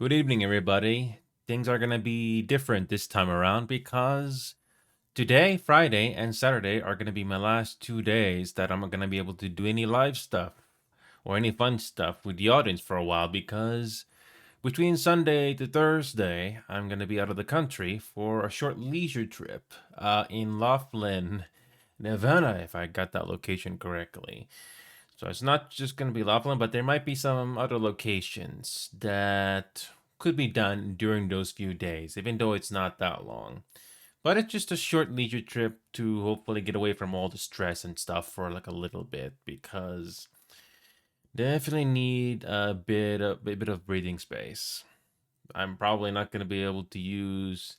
Good evening, everybody. Things are going to be different this time around because today, Friday, and Saturday are going to be my last 2 days that I'm not going to be able to do any live stuff or any fun stuff with the audience for a while because between Sunday to Thursday, I'm going to be out of the country for a short leisure trip in Laughlin, Nevada, if I got that location correctly. So it's not just going to be Laughlin, but there might be some other locations that could be done during those few days, even though it's not that long. But it's just a short leisure trip to hopefully get away from all the stress and stuff for like a little bit because definitely need a bit of breathing space. I'm probably not going to be able to use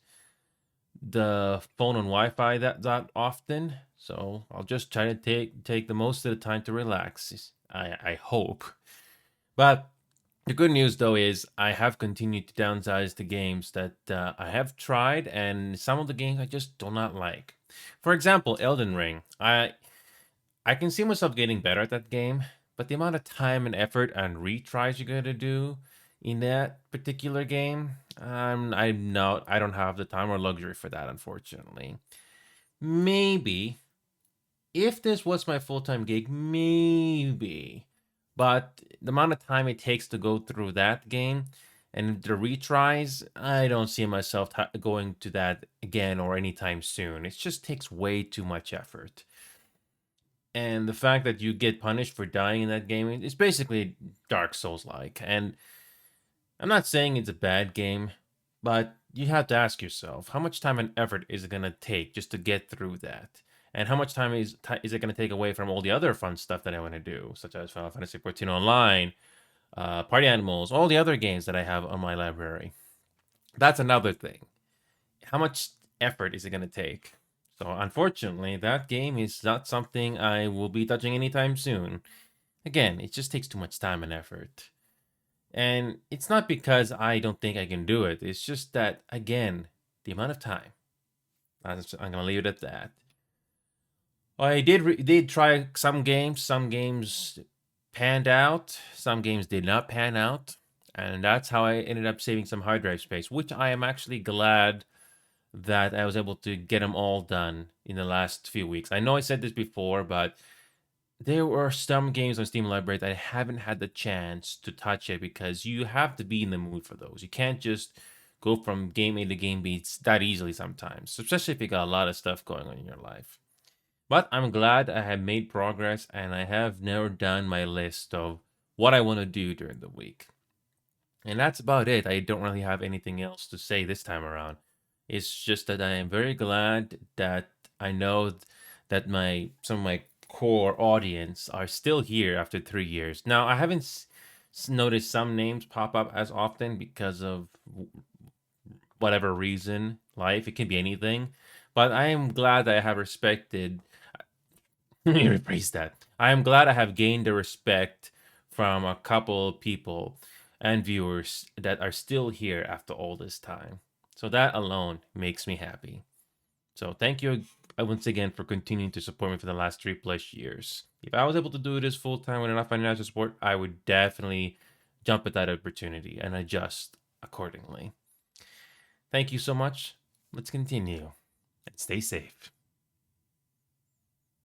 the phone and Wi-Fi that often, so I'll just try to take the most of the time to relax. I hope. But the good news though is I have continued to downsize the games that I have tried, and some of the games I just do not like. For example, Elden Ring. I can see myself getting better at that game, but the amount of time and effort and retries you're gonna do in that particular game, I don't have the time or luxury for that, unfortunately. Maybe if this was my full time gig, maybe, but the amount of time it takes to go through that game and the retries, I don't see myself going to that again or anytime soon. It just takes way too much effort. And the fact that you get punished for dying in that game is basically Dark Souls like. And I'm not saying it's a bad game, but you have to ask yourself how much time and effort is it going to take just to get through that? And how much time is it going to take away from all the other fun stuff that I want to do, such as Final Fantasy 14 Online, Party Animals, all the other games that I have on my library? That's another thing. How much effort is it going to take? So, unfortunately, that game is not something I will be touching anytime soon. Again, it just takes too much time and effort. And it's not because I don't think I can do it. It's just that, again, the amount of time. I'm going to leave it at that. I did try some games. Some games panned out. Some games did not pan out. And that's how I ended up saving some hard drive space, which I am actually glad that I was able to get them all done in the last few weeks. I know I said this before, but there were some games on Steam Library that I haven't had the chance to touch it because you have to be in the mood for those. You can't just go from game A to game B that easily sometimes, especially if you got a lot of stuff going on in your life. But I'm glad I have made progress and I have narrowed down my list of what I want to do during the week. And that's about it. I don't really have anything else to say this time around. It's just that I am very glad that I know that my some of my core audience are still here after 3 years. Now, I haven't noticed some names pop up as often because of whatever reason, life. It can be anything. But I am glad that I have respected. Let me rephrase that. I am glad I have gained the respect from a couple of people and viewers that are still here after all this time. So that alone makes me happy. So thank you once again for continuing to support me for the last 3+ years. If I was able to do this full time with enough financial support, I would definitely jump at that opportunity and adjust accordingly. Thank you so much. Let's continue and stay safe.